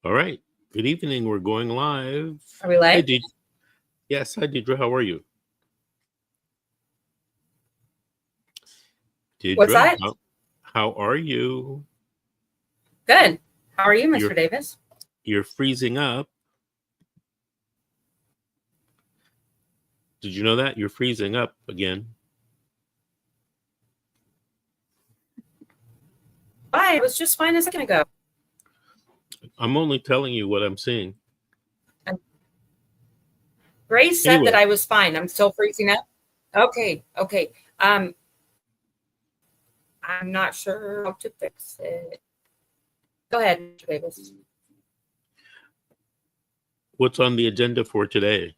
All right. Good evening. We're going live. Are we Hi, live? Deidre. Yes, hi, Deidre. How are you? What's Deidre, that? how are you? Good. How are you, You're Mr. Davis? you're freezing up. Did you know that? You're freezing up again. Why? It was just fine a second ago. I'm only telling you what I'm seeing. Grace said that Anyway, I was fine. I'm still freezing up. Okay. Um, I'm not sure how to fix it. Go ahead, Mr. Davis. what's on the agenda for today?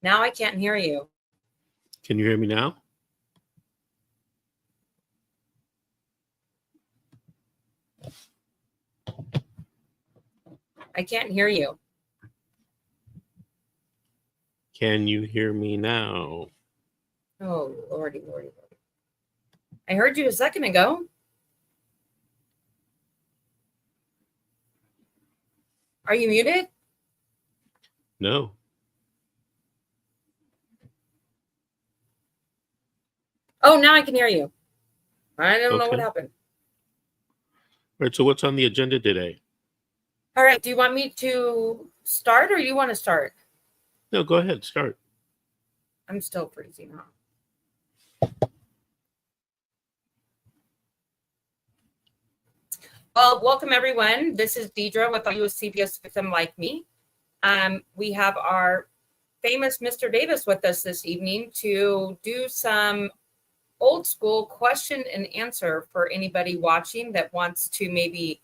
Now I can't hear you. Can you hear me now? I can't hear you. Can you hear me now? Oh, lordy. I heard you a second ago. Are you muted? No. Oh, now I can hear you. I don't know what Okay. happened. All right. So what's on the agenda today? All right. Do you want me to start or you want to start? No, go ahead. Start. I'm still freezing up. Well, welcome everyone. This is Deidre with You, a CPS victim like me. We have our famous Mr. Davis with us this evening to do some old school question and answer for anybody watching that wants to maybe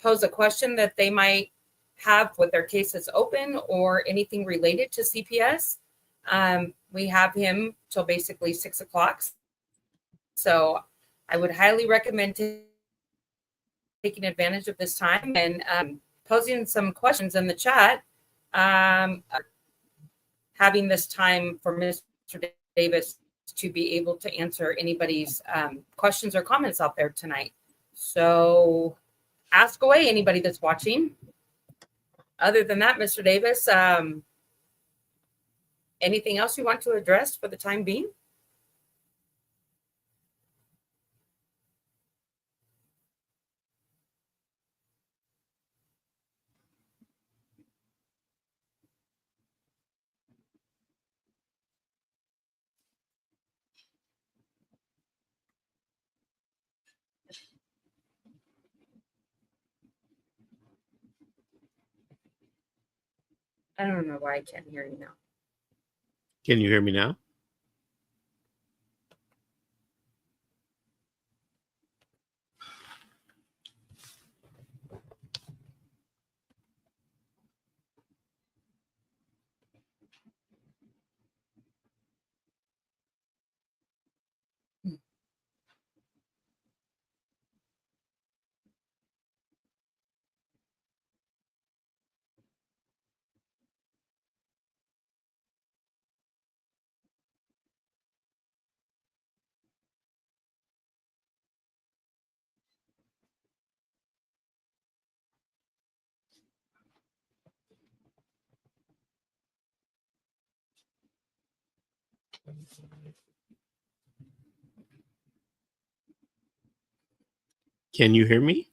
pose a question that they might have with their cases open or anything related to CPS. We have him till basically 6 o'clock. So I would highly recommend taking advantage of this time and posing some questions in the chat. Having this time for Mr. Davis to be able to answer anybody's questions or comments out there tonight. So ask away, anybody that's watching. Other than that, Mr. Davis, anything else you want to address for the time being? I don't know why I can't hear you now. Can you hear me now? Can you hear me?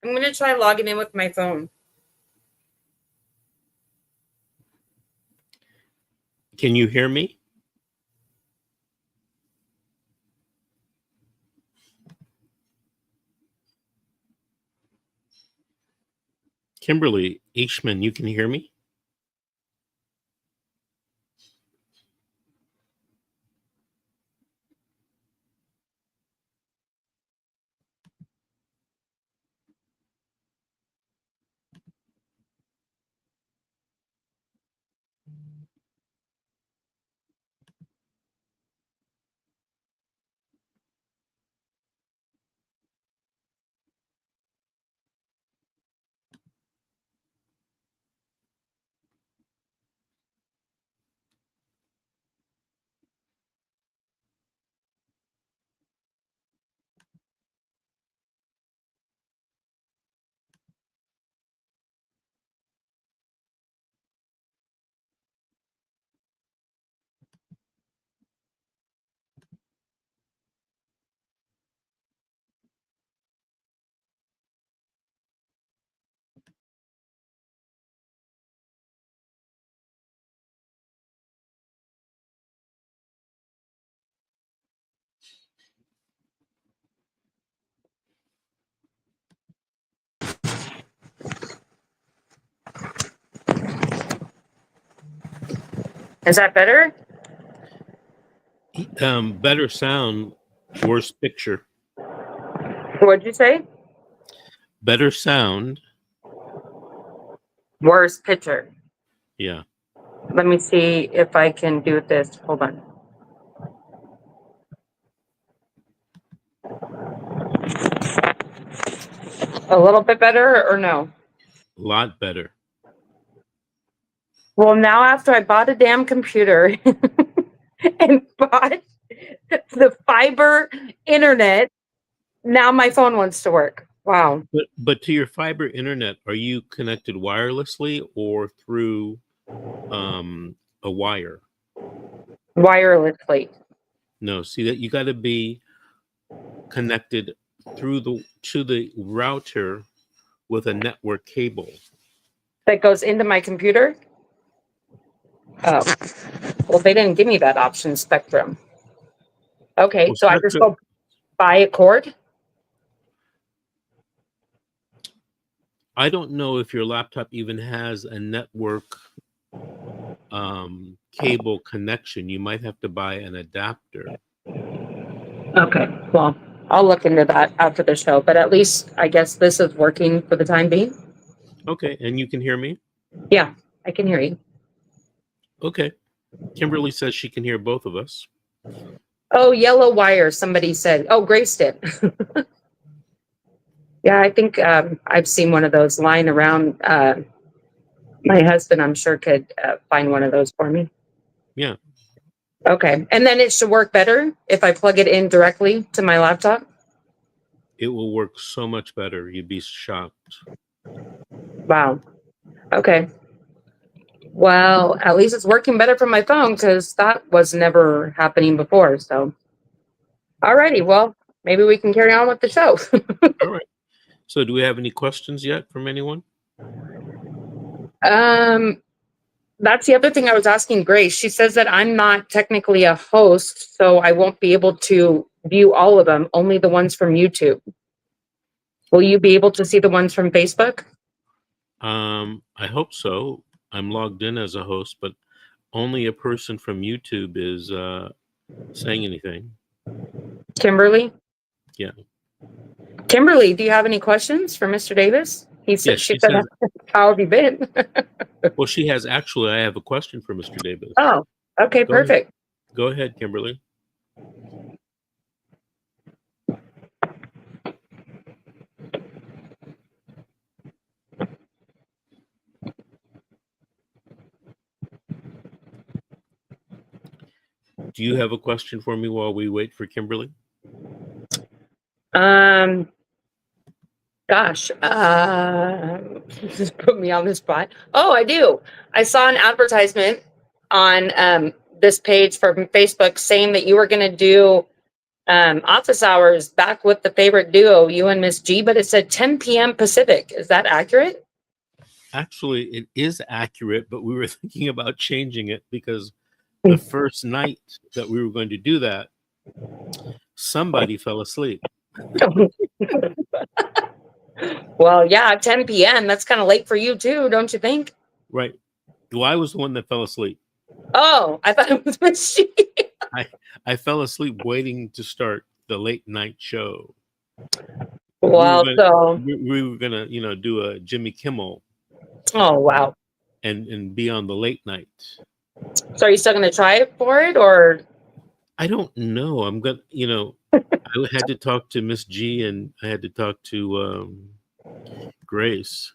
I'm going to try logging in with my phone. Can you hear me? Kimberly Ishman, you can hear me? Is that better? Better sound, worse picture. What'd you say? Better sound. Worse picture. Yeah. Let me see if I can do this. Hold on. A little bit better or no? A lot better. Well, now after I bought a damn computer and bought the fiber internet, now my phone wants to work. Wow. But to your fiber internet, are you connected wirelessly or through a wire? Wirelessly. No, see that you got to be connected to the router with a network cable. That goes into my computer? Oh. Well, they didn't give me that option, Spectrum. Okay, Well, so I just Spectrum, go buy a cord? I don't know if your laptop even has a network cable connection. You might have to buy an adapter. Okay, well, I'll look into that after the show, but at least I guess this is working for the time being. Okay, and you can hear me? Yeah, I can hear you. Okay. Kimberly says she can hear both of us. Oh, yellow wire, somebody said. Oh, Grace did. Yeah, I think I've seen one of those lying around. My husband, I'm sure, could find one of those for me. Yeah. Okay, and then it should work better if I plug it in directly to my laptop? It will work so much better. You'd be shocked. Wow. Okay. Well, at least it's working better from my phone because that was never happening before. So, alrighty. Well, maybe we can carry on with the show. All right. So do we have any questions yet from anyone? That's the other thing I was asking Grace. She says that I'm not technically a host, so I won't be able to view all of them, only the ones from YouTube. Will you be able to see the ones from Facebook? I hope so. I'm logged in as a host, but only a person from YouTube is saying anything. Kimberly? Yeah. Kimberly, do you have any questions for Mr. Davis? Yes, She she said, says. how have you been? Well, she has actually. I have a question for Mr. Davis. Oh, okay, Go ahead. perfect. Go ahead, Kimberly. Do you have a question for me while we wait for Kimberly? Gosh, just put me on the spot. Oh, I do. I saw an advertisement on this page from Facebook saying that you were going to do office hours back with the favorite duo, you and Miss G, but it said 10 p.m. Pacific. Is that accurate? Actually, it is accurate, but we were thinking about changing it because the first night that we were going to do that, somebody fell asleep. Well, yeah, 10 p.m. That's kind of late for you too, don't you think? Right. Well, I was the one that fell asleep. Oh, I thought it was Miss G. I fell asleep waiting to start the late night show. Well, we were gonna, do a Jimmy Kimmel. Oh, wow. And be on the late night. So are you still going to try it for it, or? I don't know. I'm gonna, I had to talk to Miss G and I had to talk to Grace.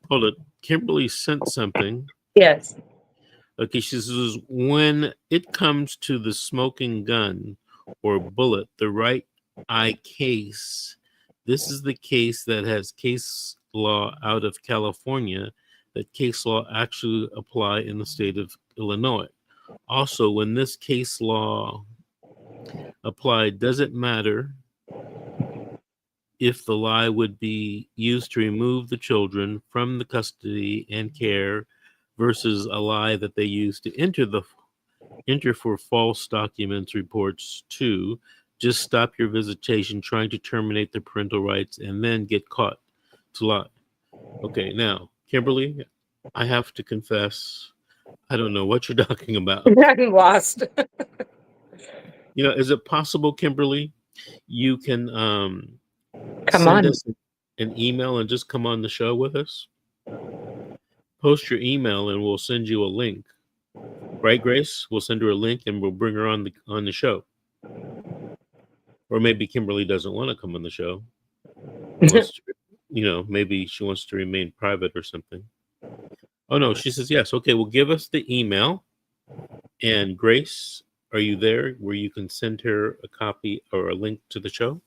Hold it. Kimberly sent something. Yes. Okay, she says, when it comes to the smoking gun or bullet, the right eye case, this is the case that has case law out of California, that case law actually apply in the state of Illinois. Also, when this case law applied, does it matter if the lie would be used to remove the children from the custody and care versus a lie that they used to enter for false documents reports to just stop your visitation trying to terminate the parental rights and then get caught to lie. Okay, now, Kimberly, I have to confess, I don't know what you're talking about. I'm lost. Is it possible, Kimberly, you can Come send on. us an email and just come on the show with us? Post your email and we'll send you a link. Right, Grace? We'll send her a link and we'll bring her on the show. Or maybe Kimberly doesn't want to come on the show. Wants to, maybe she wants to remain private or something. Oh no, she says yes. Okay, well, give us the email. And Grace, are you there where you can send her a copy or a link to the show?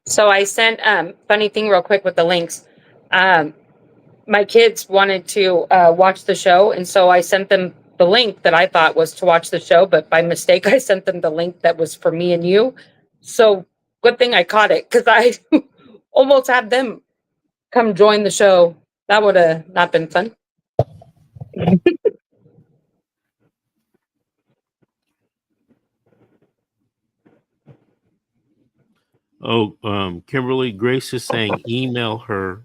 So I sent funny thing real quick with the links. My kids wanted to watch the show, and so I sent them the link that I thought was to watch the show, but by mistake I sent them the link that was for me and you. So good thing I caught it, because I almost had them come join the show. That would have not been fun. Oh, Kimberly, Grace is saying email her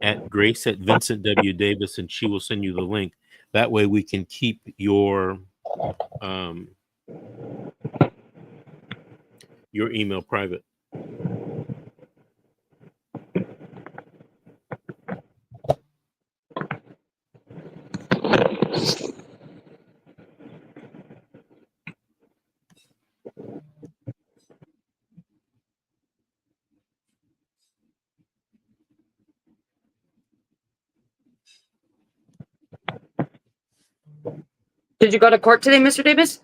at grace@vincentwdavis and she will send you the link. That way we can keep your email private. Did you go to court today, Mr. Davis?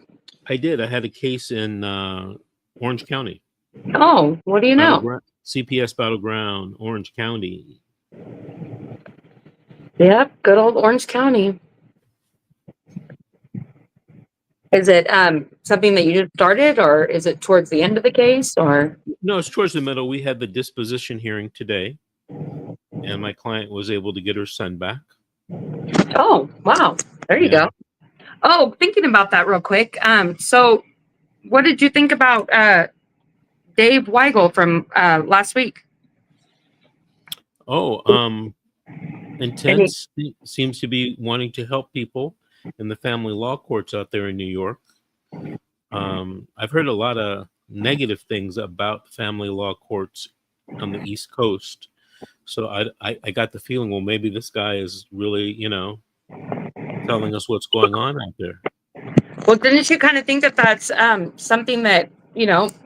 I did. I had a case in Orange County. Oh, what do you know? CPS Battleground, Orange County. Yep, good old Orange County. Is it something that you just started, or is it towards the end of the case, or? No, it's towards the middle. We had the disposition hearing today, and my client was able to get her son back. Oh, wow. There you go. Oh, thinking about that real quick. So what did you think about Dave Weigel from last week? Oh, intense. Seems to be wanting to help people in the family law courts out there in New York. I've heard a lot of negative things about family law courts on the East Coast. So I got the feeling, well, maybe this guy is really, telling us what's going on out there. Well, didn't you kind of think that that's something that,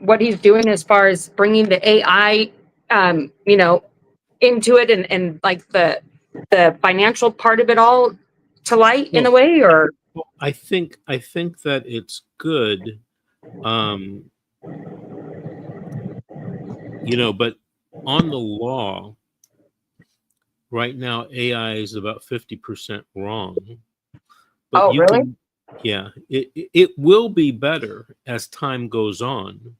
what he's doing as far as bringing the AI, into it, and like the financial part of it all to light in a way, or? I think that it's good. But on the law right now, AI is about 50% wrong. But you really? It will be better as time goes on.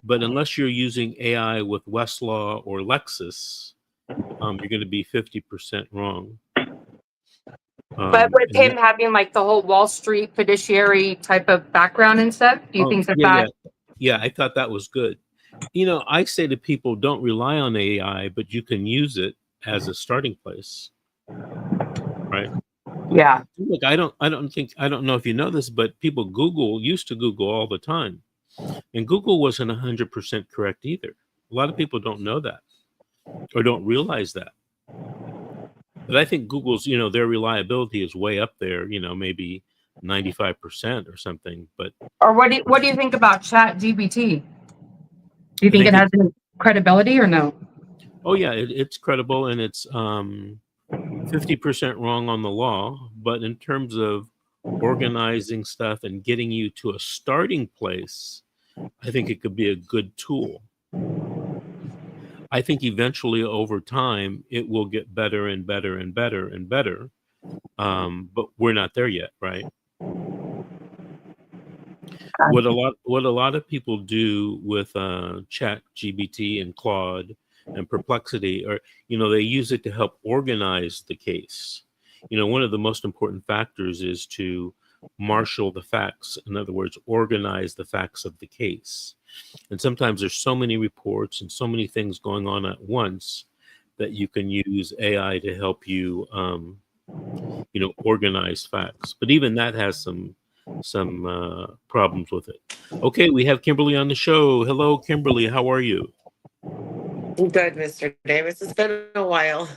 But unless you're using AI with Westlaw or Lexis, you're going to be 50% wrong. But with him having like the whole Wall Street fiduciary type of background and stuff, do you think that? Yeah, I thought that was good. I say to people, don't rely on AI, but you can use it as a starting place, right? Yeah. Look, I don't know if you know this, but people used to Google all the time, and Google wasn't 100% correct either. A lot of people don't know that or don't realize that. But I think Google's, their reliability is way up there, maybe 95% or something. But or what do you think about ChatGPT? Do you think it has any credibility or no? Oh yeah, it's credible, and it's 50% wrong on the law, but in terms of organizing stuff and getting you to a starting place, I think it could be a good tool. I think eventually over time it will get better and better and better and better, but we're not there yet, right? What a lot of people do with ChatGPT and Claude and Perplexity, or they use it to help organize the case. One of the most important factors is to marshal the facts. In other words, organize the facts of the case. And sometimes there's so many reports and so many things going on at once that you can use AI to help you, organize facts. But even that has some problems with it. Okay, we have Kimberly on the show. Hello, Kimberly. How are you? Good, Mr. Davis. It's been a while.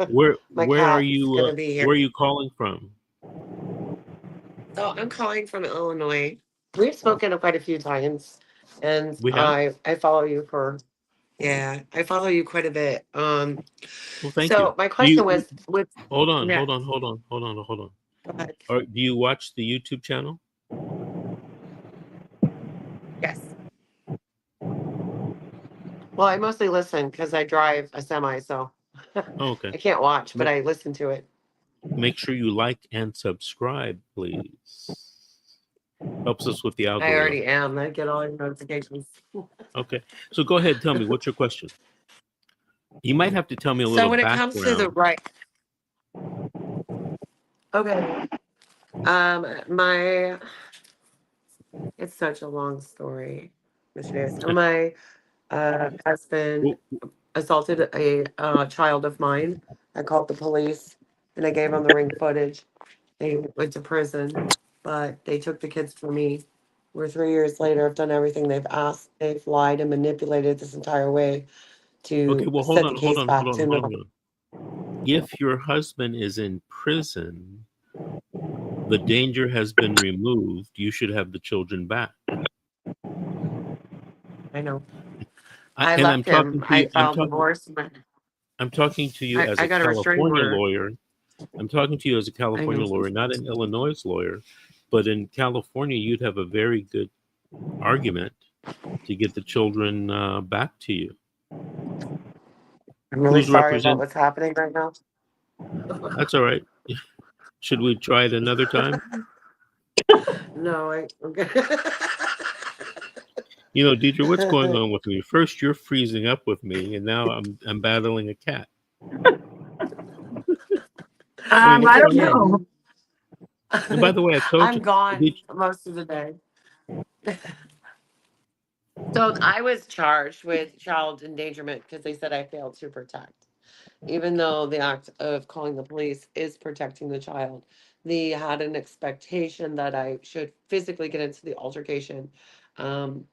Where My where are cat's you? gonna be Where are here. you calling from? So I'm calling from Illinois. We've spoken quite a few times, and We have. I follow you I follow you quite a bit. Well, thank you. So my Do question you was with hold on? yeah, Hold on. Hold on. Hold on. Hold on. go ahead. Do you watch the YouTube channel? Yes. Well, I mostly listen because I drive a semi, so Oh, okay. I can't watch, but Ma- I listen to it. Make sure you like and subscribe, please. Helps us with the I algorithm. already am. I get all your notifications. Okay. So go ahead. Tell me, what's your question? You might have to tell me a So little when it comes to the background. right, okay. My It's such a long story, Mr. Davis. My husband Well, assaulted a child of mine. I called the police and I gave them the ring footage. They went to prison, but they took the kids from me. We're 3 years later. I've done everything they've asked. They've lied and manipulated this entire way okay. to Well, hold set on. the Hold case on. back Hold on. to Hold me. on. If your husband is in prison, the danger has been removed. You should have the children back. I know. I, I and I'm left talking him. to I you. filed divorce. I'm talking to you as I a got a restraining California order. lawyer. I'm talking to you as a I California know. lawyer, not an Illinois lawyer. But in California, you'd have a very good argument to get the children back to you. I'm really Who's sorry about represent? what's happening right now. That's all right. Should we try it another time? No, okay. Deidre, what's going on with me? First, you're freezing up with me, and now I'm battling a cat. I mean, what's It's I a don't going on? know. kitten. And by the way, I told I'm you. gone most of the day. So I was charged with child endangerment because they said I failed to protect. Even though the act of calling the police is protecting the child, they had an expectation that I should physically get into the altercation. Um,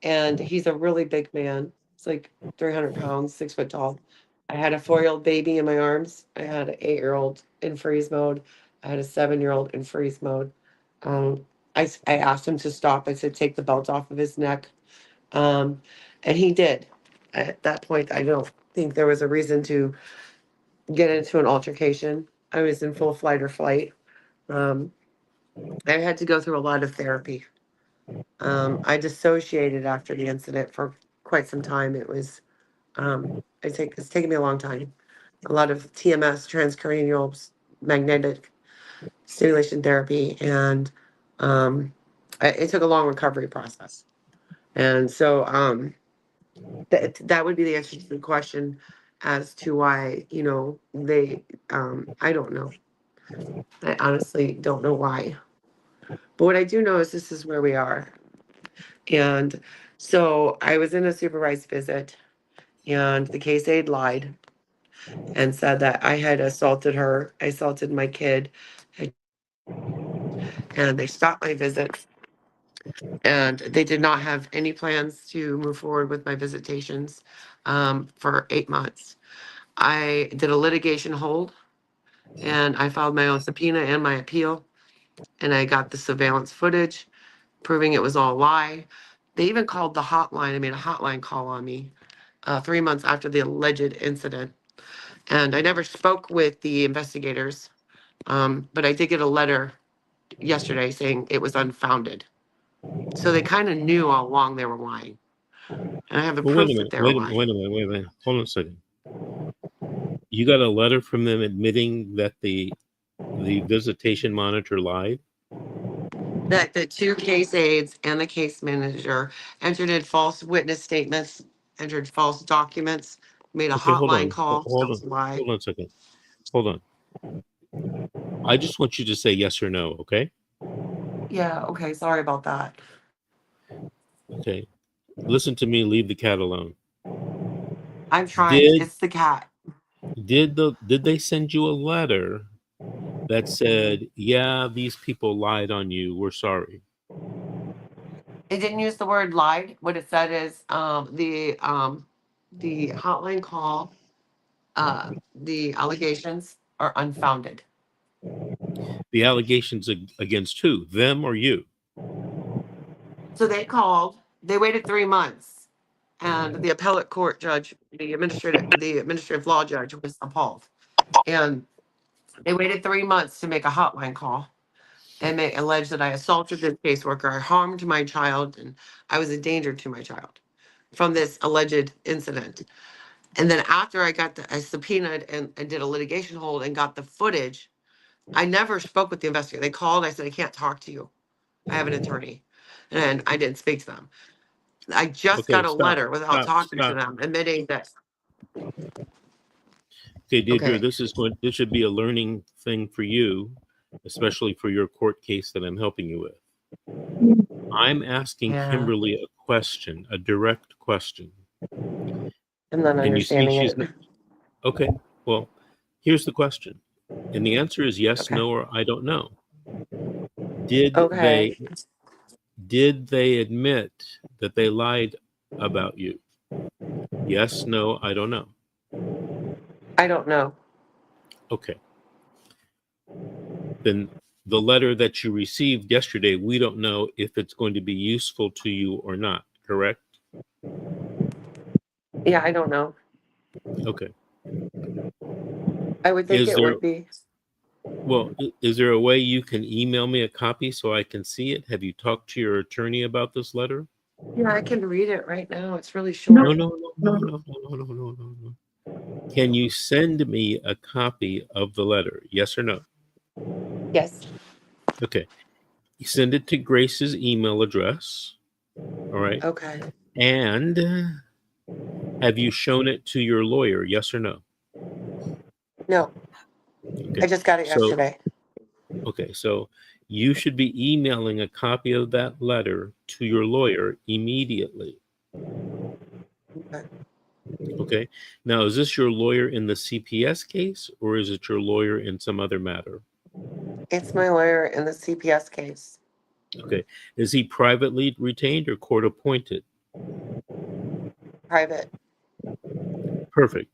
and he's a really big man. It's like 300 pounds, 6 foot tall. I had a 4-year-old baby in my arms. I had an 8-year-old in freeze mode. I had a 7-year-old in freeze mode. Um, I asked him to stop. I said, take the belt off of his neck. Um, and he did. At that point, I don't think there was a reason to get into an altercation. I was in full flight or flight. Um, I had to go through a lot of therapy. I dissociated after the incident for quite some time. It's taken me a long time. A lot of TMS, transcranial magnetic stimulation therapy, and it took a long recovery process. And so that would be the answer to the question as to why I don't know. I honestly don't know why. But what I do know is this is where we are. And so I was in a supervised visit, and the case aide lied and said that I had assaulted her, I assaulted my kid, and they stopped my visits. And they did not have any plans to move forward with my visitations for 8 months. I did a litigation hold, and I filed my own subpoena and my appeal, and I got the surveillance footage proving it was all a lie. They even called the hotline. I made a hotline call on me 3 months after the alleged incident. And I never spoke with the investigators, but I did get a letter yesterday saying it was unfounded. So they kind of knew all along they were lying. And I have the Well, wait a proof that minute. they were Wait a minute. lying. Wait a minute. Wait a minute. Hold on a second. You got a letter from them admitting that the visitation monitor lied. That the two case aides and the case manager entered in false witness statements, entered false documents, made a Okay, hold hotline on. call. That Hold was on. a lie. Hold on a second. Hold on. I just want you to say yes or no, okay? Yeah, okay, sorry about that. Okay. Listen to me. Leave the cat alone. I'm trying. Did It's the cat. did they send you a letter that said, "Yeah, these people lied on you. We're sorry"? It didn't use the word lied. What it said is the hotline call, the allegations are unfounded. The allegations against who? Them or you? So they called. They waited 3 months, and the appellate court judge, the administrative law judge, was appalled. And they waited 3 months to make a hotline call, and they alleged that I assaulted this caseworker, I harmed my child, and I was a danger to my child from this alleged incident. And then after I subpoenaed and did a litigation hold and got the footage, I never spoke with the investigator. They called. I said, I can't talk to you. I have an attorney. And I didn't speak to them. I just Okay, got a stop, letter without stop, talking to stop. them admitting that. Okay, Deidre, Okay. this should be a learning thing for you, especially for your court case that I'm helping you with. I'm asking Yeah. Kimberly a question, a direct question. I'm not And you see understanding she's it. not, okay. Well, here's the question. And the answer is yes, Okay. no, or I don't know. Did Okay. they admit that they lied about you? Yes, no, I don't know. I don't know. Okay. Then the letter that you received yesterday, we don't know if it's going to be useful to you or not, correct? Yeah, I don't know. Okay. I would think Is it there, would be. well, is there a way you can email me a copy so I can see it? Have you talked to your attorney about this letter? Yeah, I can read it right now. It's really No, short. no, no, no, no, no, no, no, no, no. Can you send me a copy of the letter? Yes or no? Yes. Okay. You send it to Grace's email address. All right. Okay. And have you shown it to your lawyer? Yes or no? No, I Okay. just got it So, yesterday. okay. So you should be emailing a copy of that letter to your lawyer immediately. Okay. Okay. Now, is this your lawyer in the CPS case or is it your lawyer in some other matter? It's my lawyer in the CPS case. Okay. Is he privately retained or court appointed? Private. Perfect.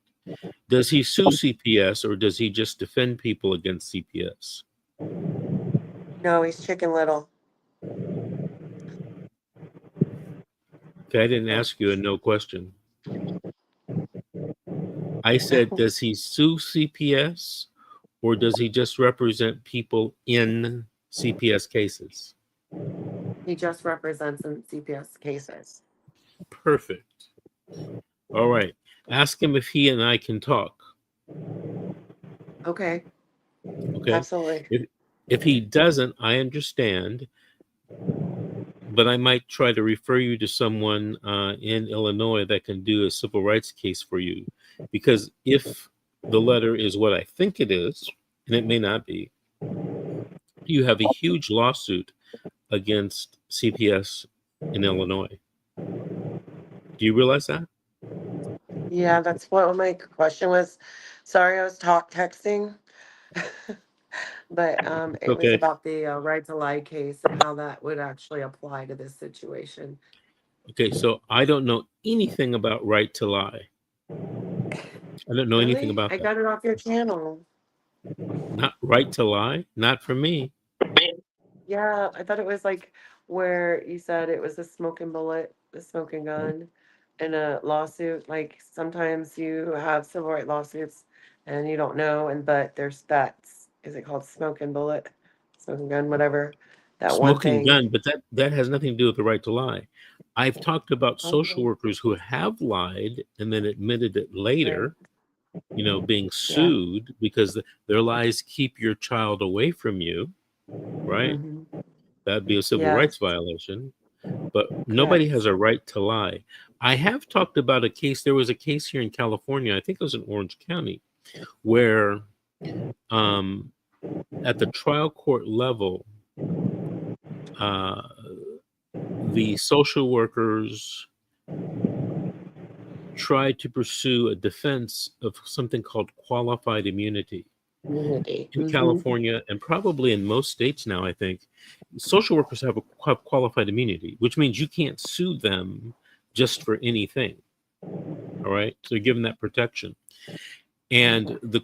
Does he sue CPS or does he just defend people against CPS? No, he's Chicken Little. Okay, I didn't Oh. ask you a no question. I said, does he sue CPS or does he just represent people in CPS cases? He just represents in CPS cases. Perfect. All right. Ask him if he and I can talk. Okay. Okay. Absolutely. If he doesn't, I understand, but I might try to refer you to someone in Illinois that can do a civil rights case for you. Because if the letter is what I think it is, and it may not be, you have a huge lawsuit against CPS in Illinois. Do you realize that? Yeah, that's what my question was. Sorry, I was texting. But it was Okay. about the right to lie case and how that would actually apply to this situation. Okay. So I don't know anything about right to lie. I don't know anything Really? about I that. got it off your channel. Not right to lie. Not for me. Yeah, I thought it was like where you said it was a smoking bullet, a smoking gun, in a lawsuit. Like sometimes you have civil rights lawsuits and you don't know, and but there's that, is it called smoking bullet, smoking gun, whatever, that one Smoking thing. gun, but that has nothing to do with the right to lie. I've talked about social Okay. workers who have lied and then admitted it Right. later, being Yeah. sued because their lies keep your child away from you, right? Hmm. That'd be a civil Yeah. rights violation. But nobody has Correct. a right to lie. I have talked about a case. There was a case here in California, I think it was in Orange County, where um, at the trial court level, uh, the social workers tried to pursue a defense of something called qualified immunity. Community. In California, and probably in most states now, I think, social workers have qualified immunity, which means you can't sue them just for anything. All right, so you're given that protection. And the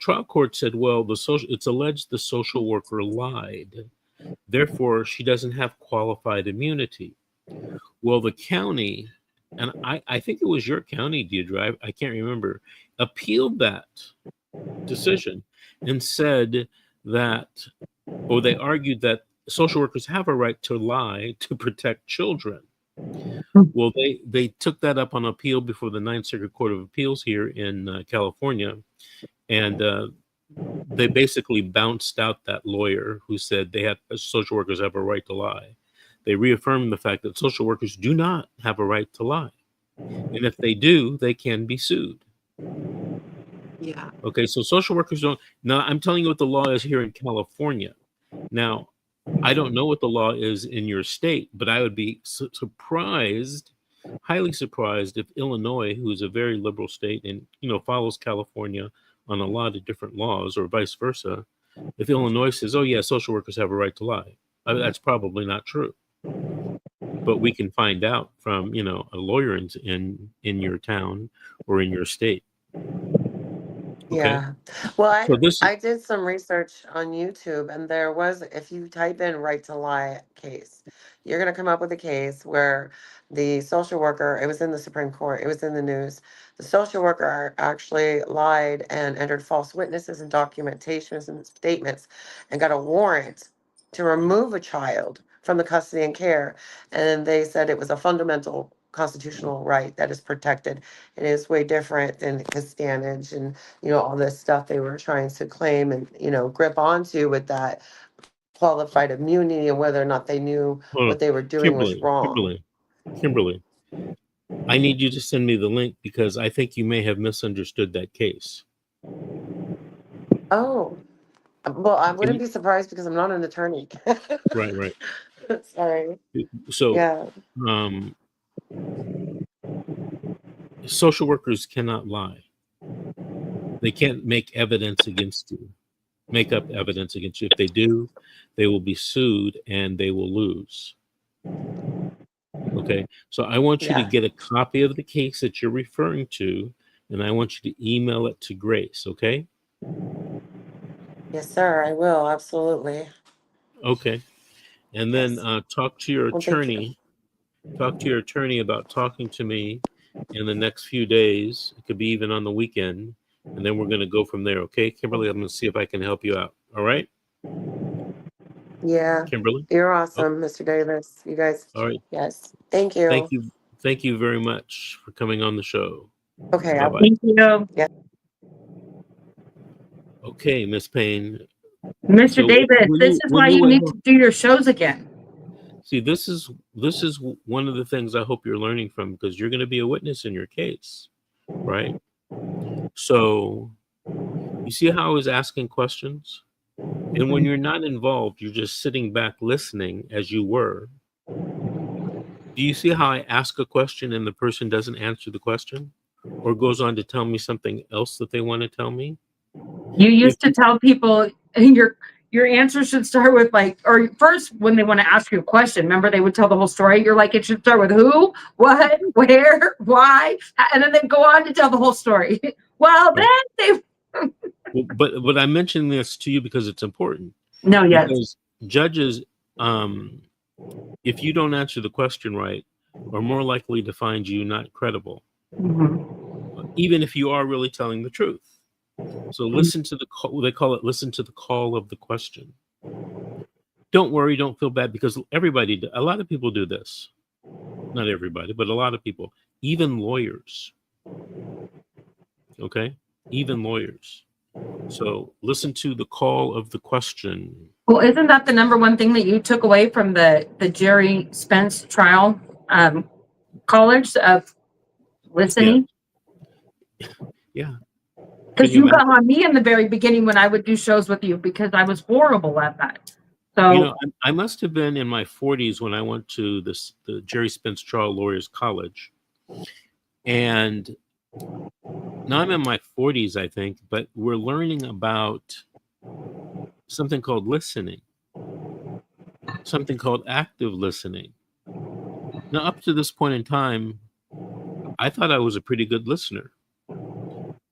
trial court said, well, it's alleged the social worker lied, therefore she doesn't have qualified immunity. Well, the county, and I think it was your county, Deidre, I can't remember, appealed that decision and said that, or they argued that social workers have a right to lie to protect children. Well, they took that up on appeal before the Ninth Circuit Court of Appeals here in California, and they basically bounced out that lawyer who said social workers have a right to lie. They reaffirmed the fact that social workers do not have a right to lie, and if they do, they can be sued. Yeah. Okay, so social workers don't. Now, I'm telling you what the law is here in California. Now, I don't know what the law is in your state, but I would be surprised, highly surprised, if Illinois, who is a very liberal state and follows California on a lot of different laws, or vice versa, if Illinois says, "Oh yeah, social workers have a right to lie," that's probably not true. But we can find out from a lawyer in your town or in your state. Okay. Yeah. Well, So I did some research on YouTube, and there was, if you type in right to lie case, you're going to come up with a case where the social worker, it was in the Supreme Court, it was in the news. The social worker actually lied and entered false witnesses and documentations and statements and got a warrant to remove a child from the custody and care. And they said it was a fundamental constitutional right that is protected. It is way different than Costanage and all this stuff they were trying to claim and, grip onto with that qualified immunity and whether or not they knew what they were doing was wrong. Kimberly, I need you to send me the link because I think you may have misunderstood that case. Oh, well, I wouldn't be surprised because I'm not an attorney. Right. Sorry. So, yeah. Social workers cannot lie. They can't make evidence against you, make up evidence against you. If they do, they will be sued and they will lose. Okay, so I want you to get a copy of the case that you're referring to, and I want you to email it to Grace, okay? Yes, sir, I will, absolutely. Okay, and then talk to your attorney. Talk to your attorney about talking to me in the next few days. It could be even on the weekend, and then we're going to go from there, okay? Kimberly, I'm going to see if I can help you out, all right? Yeah. Kimberly? You're awesome, Mr. Davis. You guys. All right. Yes. Thank you. Thank you. Thank you very much for coming on the show. Okay. Bye-bye. Thank you. Yeah. Okay, Miss Payne. Mr. Davis, this is why you need to do your shows again. See, this is one of the things I hope you're learning from, because you're going to be a witness in your case, right? So you see how I was asking questions? And when you're not involved, you're just sitting back listening as you were. Do you see how I ask a question and the person doesn't answer the question or goes on to tell me something else that they want to tell me? You used to tell people your answer should start with or first when they want to ask you a question, remember they would tell the whole story. You're like, it should start with who, what, where, why, and then they go on to tell the whole story. Well, then they. But I mention this to you because it's important. No, yes. Because judges, if you don't answer the question right, are more likely to find you not credible, even if you are really telling the truth. So listen to the call. They call it listen to the call of the question. Don't worry, don't feel bad, because a lot of people do this. Not everybody, but a lot of people, even lawyers. Okay, even lawyers. So listen to the call of the question. Well, isn't that the number one thing that you took away from the Jerry Spence trial college of listening? Yeah. Because you got on me in the very beginning when I would do shows with you, because I was horrible at that. So, I must have been in my 40s when I went to the Jerry Spence Trial Lawyers College. And now I'm in my 40s, I think, but we're learning about something called listening, something called active listening. Now, up to this point in time, I thought I was a pretty good listener.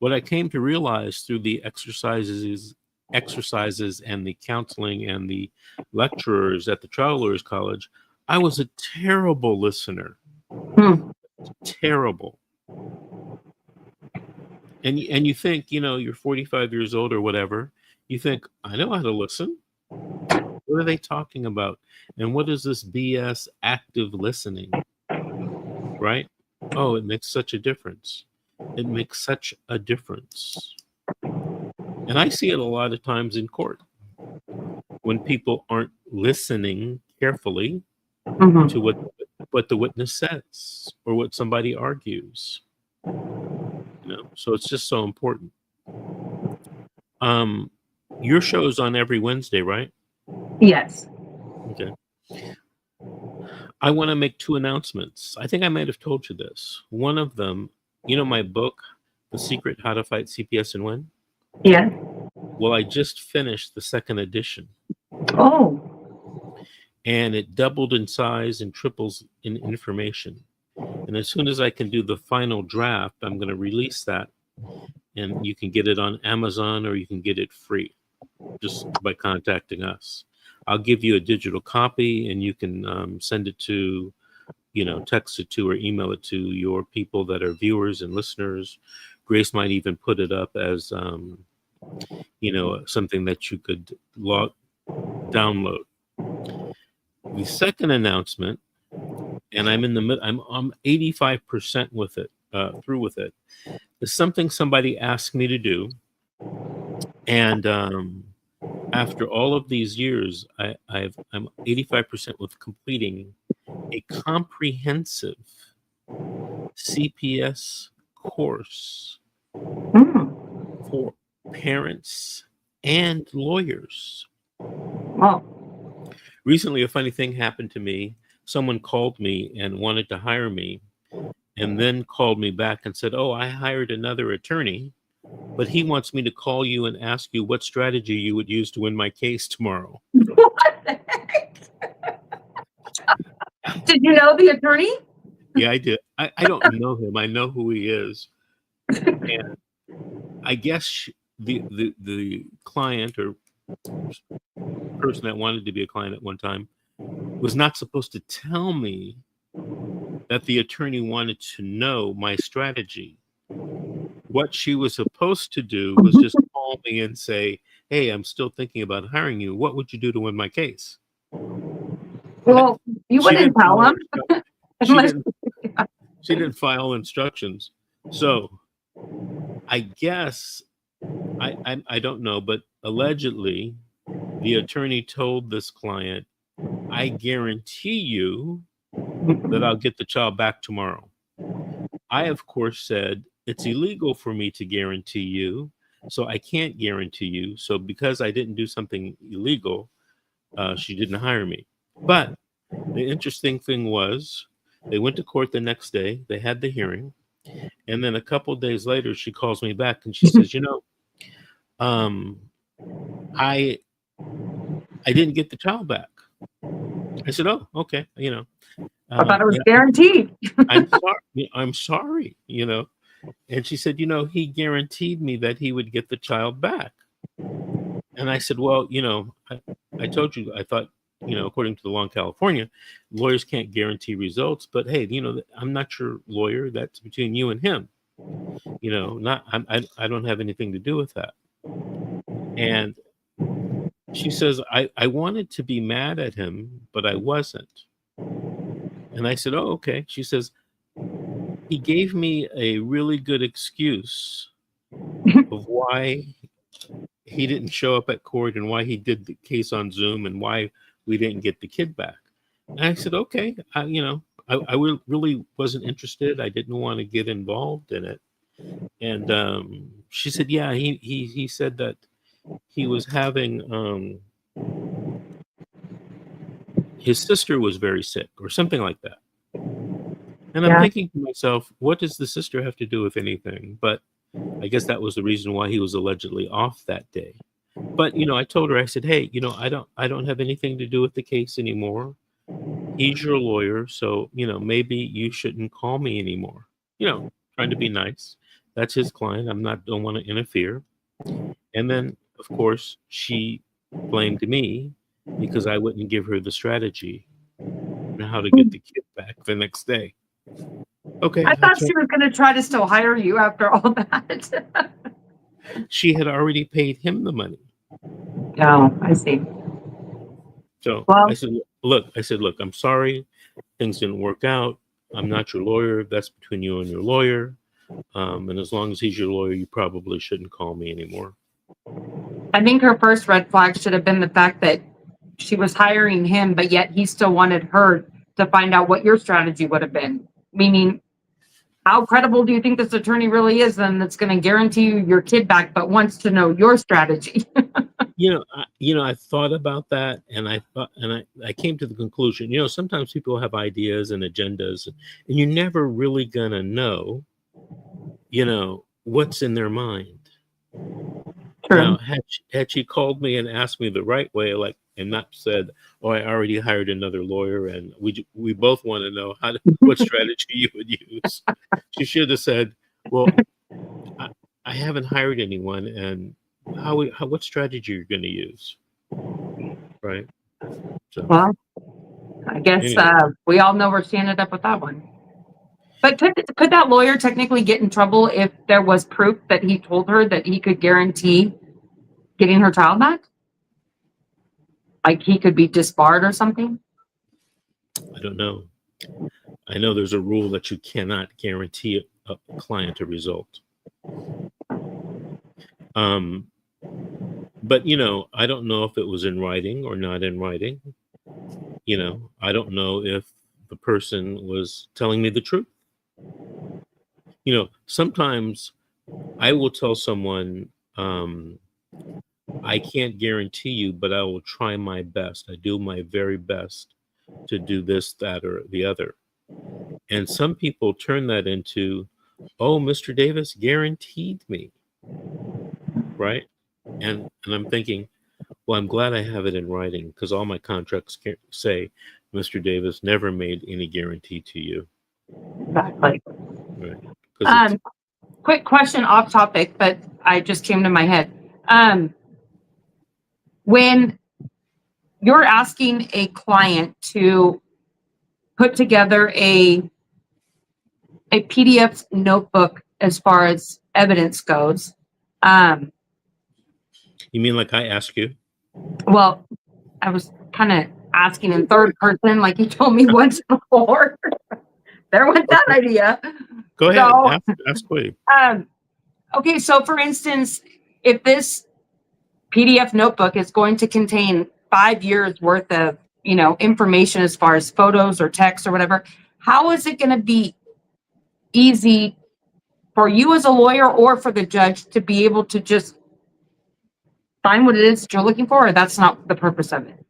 What I came to realize through the exercises and the counseling and the lecturers at the Trial Lawyers College, I was a terrible listener. Terrible. And you think, you're 45 years old or whatever, you think, I know how to listen. What are they talking about? And what is this BS active listening? Right? Oh, it makes such a difference. It makes such a difference. And I see it a lot of times in court when people aren't listening carefully to what the witness says or what somebody argues. So it's just so important. Your show is on every Wednesday, right? yes. Okay. I want to make 2 announcements. I think I might have told you this. One of them, my book, The Secret How to Fight CPS and Win? Yes. Well, I just finished the 2nd edition. Oh. And it doubled in size and triples in information. And as soon as I can do the final draft, I'm going to release that. And you can get it on Amazon or you can get it free just by contacting us. I'll give you a digital copy and you can send it to, text it to or email it to your people that are viewers and listeners. Grace might even put it up as, something that you could download. The second announcement, and I'm in the middle, I'm 85% with it, through with it, is something somebody asked me to do. And after all of these years, I'm 85% with completing a comprehensive CPS course for parents and lawyers. Wow. Recently, a funny thing happened to me. Someone called me and wanted to hire me, and then called me back and said, "Oh, I hired another attorney, but he wants me to call you and ask you what strategy you would use to win my case tomorrow." What the heck? Did you know the attorney? Yeah, I did. I don't know him. I know who he is. And I guess the client or person that wanted to be a client at one time was not supposed to tell me that the attorney wanted to know my strategy. What she was supposed to do was just call me and say, "Hey, I'm still thinking about hiring you. What would you do to win my case?" Well, you wouldn't tell him. She didn't file instructions. So I guess I don't know, but allegedly the attorney told this client, "I guarantee you that I'll get the child back tomorrow." I, of course, said, "It's illegal for me to guarantee you, so I can't guarantee you." So because I didn't do something illegal, she didn't hire me. But the interesting thing was they went to court the next day. They had the hearing. And then a couple of days later, she calls me back and she says, I didn't get the child back. I said, "Oh, okay." I thought it was guaranteed. I'm sorry, And she said, "He guaranteed me that he would get the child back." And I said, "Well, I told you, I thought, according to the law in California, lawyers can't guarantee results, but hey, I'm not your lawyer. That's between you and him. I don't have anything to do with that." And she says, I wanted to be mad at him, but I wasn't. And I said, "Oh, okay." She says, "He gave me a really good excuse of why he didn't show up at court and why he did the case on Zoom and why we didn't get the kid back." And I said, "Okay." I really wasn't interested. I didn't want to get involved in it. And she said, "Yeah, he said that he was having his sister was very sick or something like that. And I'm Yeah. thinking to myself, what does the sister have to do with anything? But I guess that was the reason why he was allegedly off that day. But I told her, I said, hey, I don't have anything to do with the case anymore. He's your lawyer, so maybe you shouldn't call me anymore. Trying to be nice. That's his client. Don't want to interfere. And then, of course, she blamed me because I wouldn't give her the strategy on how to get the kid back the next day. Okay, I thought she was going to try to still hire you after all that. she had already paid him the money. Oh, I see. So Well, I said, look, I'm sorry. Things didn't work out. I'm not your lawyer. That's between you and your lawyer. And as long as he's your lawyer, you probably shouldn't call me anymore. I think her first red flag should have been the fact that she was hiring him, but yet he still wanted her to find out what your strategy would have been. Meaning, how credible do you think this attorney really is then that's going to guarantee you your kid back, but wants to know your strategy? I thought about that, and I came to the conclusion. Sometimes people have ideas and agendas, and you're never really gonna know, what's in their mind. True. Now, had she called me and asked me the right way, and not said, "Oh, I already hired another lawyer, and we both want to know what strategy you would use," she should have said, "Well, I haven't hired anyone, and what strategy you're going to use, right?" So, Well, I guess anyway. we all know where she ended up with that one. But could that lawyer technically get in trouble if there was proof that he told her that he could guarantee getting her child back? Like he could be disbarred or something? I don't know. I know there's a rule that you cannot guarantee a client a result. But I don't know if it was in writing or not in writing. I don't know if the person was telling me the truth. Sometimes I will tell someone, I can't guarantee you, but I will try my best. I do my very best to do this, that, or the other. And some people turn that into, oh, Mr. Davis guaranteed me. Right? And I'm thinking, well, I'm glad I have it in writing because all my contracts say Mr. Davis never made any guarantee to you. Exactly. Right. Quick question off topic, but I just came to my head. When you're asking a client to put together a PDF notebook as far as evidence goes, You mean like I ask you? well, I was kind of asking in third person, like you told me once before. There went that idea. Go ahead. So, ask away. Okay, so for instance, if this PDF notebook is going to contain 5 years worth of, information as far as photos or text or whatever, how is it going to be easy for you as a lawyer or for the judge to be able to just find what it is that you're looking for, or that's not the purpose of it?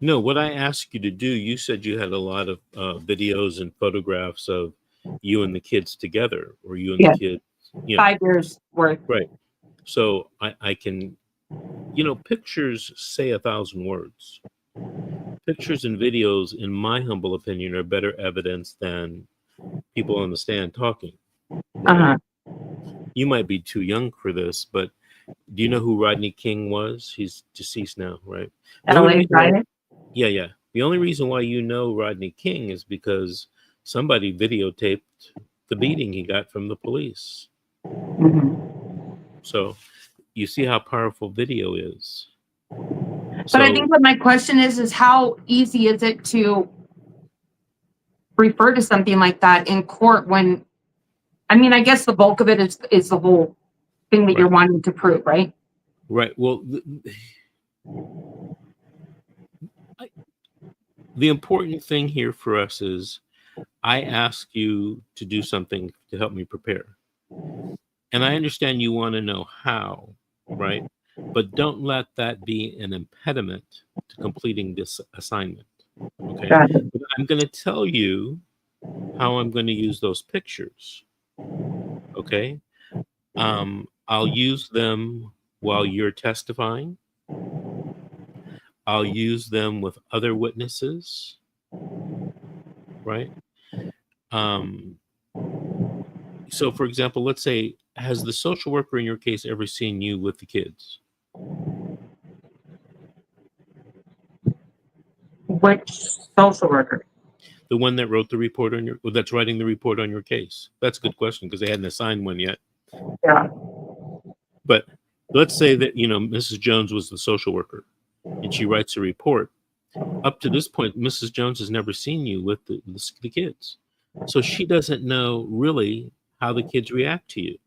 No, what I asked you to do, you said you had a lot of videos and photographs of you and the kids together, or you and the kids. 5 years worth. Right. So I can, pictures say 1,000 words. Pictures and videos, in my humble opinion, are better evidence than people on the stand talking. Right? You might be too young for this, but do you know who Rodney King was? He's deceased now, right? LA, right? Yeah. The only reason why you know Rodney King is because somebody videotaped the beating he got from the police. Mm-hmm. So you see how powerful video is. But I think what my question is how easy is it to refer to something like that in court when, I guess the bulk of it is the whole thing that you're wanting to prove, right? Right. Well, the important thing here for us is I ask you to do something to help me prepare. And I understand you want to know how, right? But don't let that be an impediment to completing this assignment. Okay. Got it. But I'm going to tell you how I'm going to use those pictures. Okay. I'll use them while you're testifying. I'll use them with other witnesses. Right. So, for example, let's say, has the social worker in your case ever seen you with the kids? Which social worker? The one that wrote the report on that's writing the report on your case? That's a good question because they hadn't assigned one yet. Yeah. But let's say that, Mrs. Jones was the social worker and she writes a report. Up to this point, Mrs. Jones has never seen you with the kids. So she doesn't know really how the kids react to you.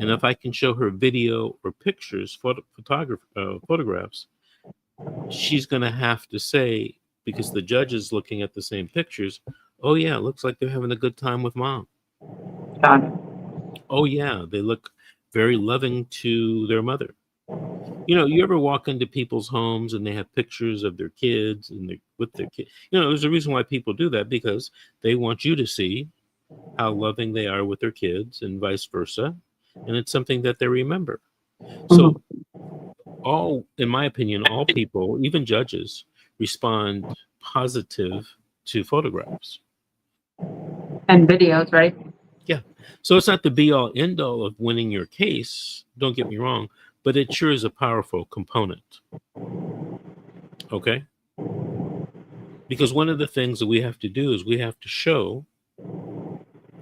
And if I can show her video or pictures, photographs, she's going to have to say, because the judge is looking at the same pictures, oh yeah, it looks like they're having a good time with mom. Got it. Oh yeah, they look very loving to their mother. You ever walk into people's homes and they have pictures of their kids and with their kids? There's a reason why people do that, because they want you to see how loving they are with their kids and vice versa. And it's something that they remember. So in my opinion, all people, even judges, respond positive to photographs. And videos, right? Yeah. So it's not the be all end all of winning your case. Don't get me wrong, but it sure is a powerful component. Okay. Because one of the things that we have to do is we have to show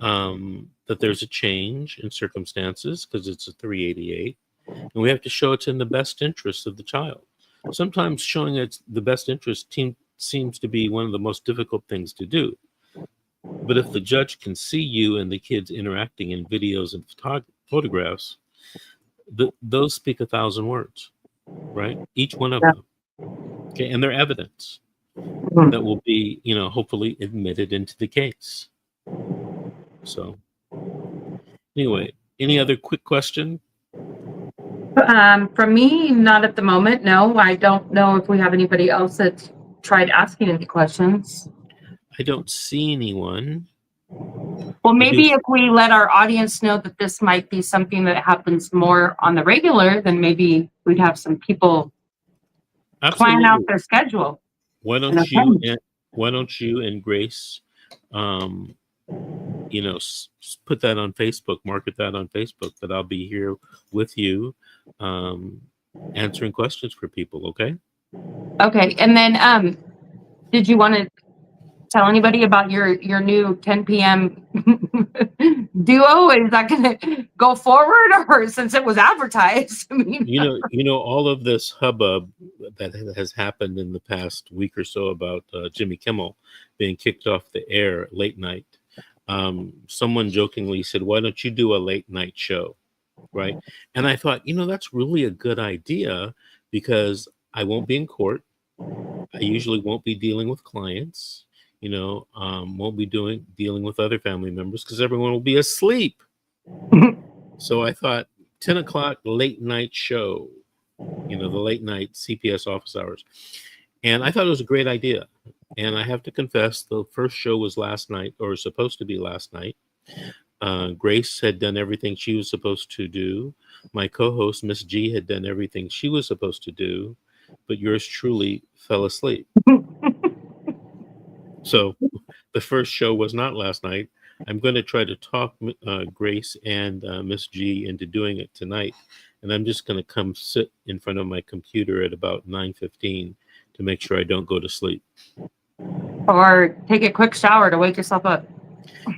that there's a change in circumstances, because it's a 388, and we have to show it's in the best interest of the child. Sometimes showing it's the best interest seems to be one of the most difficult things to do. But if the judge can see you and the kids interacting in videos and photographs, those speak 1,000 words, right? Each one of them. Okay, and they're evidence that will be, hopefully admitted into the case. So, anyway, any other quick question? For me, not at the moment. No, I don't know if we have anybody else that's tried asking any questions. I don't see anyone. Well, maybe if we let our audience know that this might be something that happens more on the regular, then maybe we'd have some people plan out their schedule. Why don't you and Grace, put that on Facebook, market that on Facebook, that I'll be here with you, answering questions for people. Okay. Okay. And then, did you want to tell anybody about your new 10 p.m. duo? Is that going to go forward, or since it was advertised? I mean, all of this hubbub that has happened in the past week or so about Jimmy Kimmel being kicked off the air late night. Someone jokingly said, "Why don't you do a late night show?" Right? And I thought, that's really a good idea, because I won't be in court. I usually won't be dealing with clients. Won't be dealing with other family members, because everyone will be asleep. So I thought 10 o'clock late night show, the late night CPS office hours. And I thought it was a great idea. And I have to confess, the first show was last night, or supposed to be last night. Grace had done everything she was supposed to do. My co-host, Miss G, had done everything she was supposed to do, but yours truly fell asleep. So the first show was not last night. I'm going to try to talk Grace and Miss G into doing it tonight. And I'm just going to come sit in front of my computer at about 9:15 to make sure I don't go to sleep. Or take a quick shower to wake yourself up.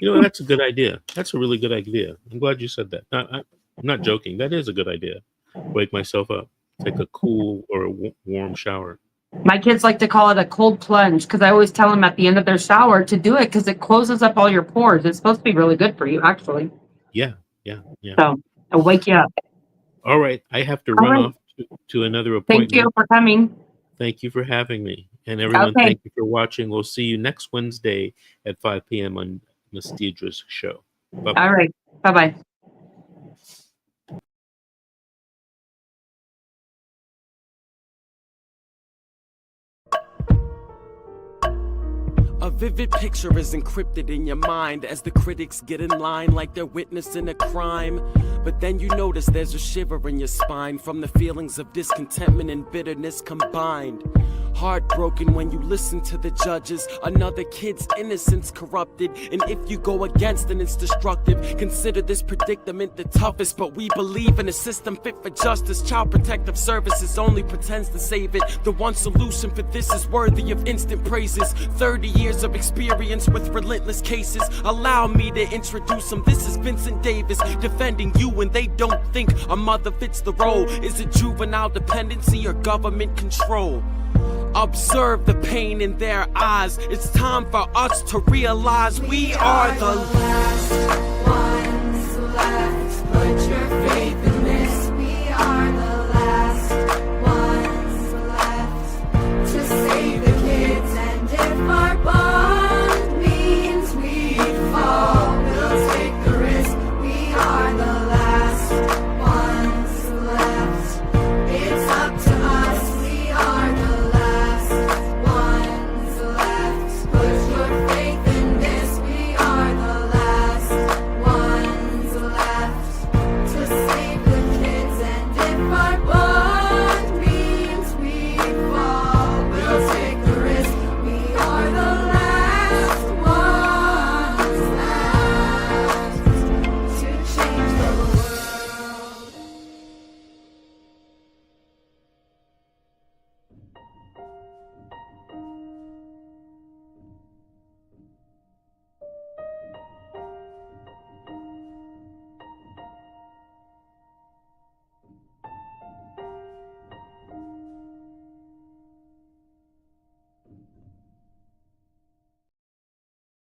That's a good idea. That's a really good idea. I'm glad you said that. I'm not joking. That is a good idea. Wake myself up. Take a cool or a warm shower. My kids like to call it a cold plunge, because I always tell them at the end of their shower to do it, because it closes up all your pores. It's supposed to be really good for you, actually. Yeah. So it'll wake you up. All right. I have to run off to another appointment. Thank you for coming. Thank you for having me. And everyone, Thank you for watching. We'll see you next Wednesday at 5 p.m. on Miss Deidre's show. Bye-bye. All right. Bye-bye. vivid picture is encrypted in your mind as the critics get in line like they're witnessing a crime. But then you notice there's a shiver in your spine from the feelings of discontentment and bitterness combined. Heartbroken when you listen to the judges, another kid's innocence corrupted, and if you go against then it's destructive. Consider this predicament the toughest, but we believe in a system fit for justice. Child Protective Services only pretends to save it. The one solution for this is worthy of instant praises. 30 years of experience with relentless cases. Allow me to introduce them. This is Vincent Davis, defending you when they don't think a mother fits the role. Is it juvenile dependency or government control? Observe the pain in their eyes. It's time for us to realize we are the last one.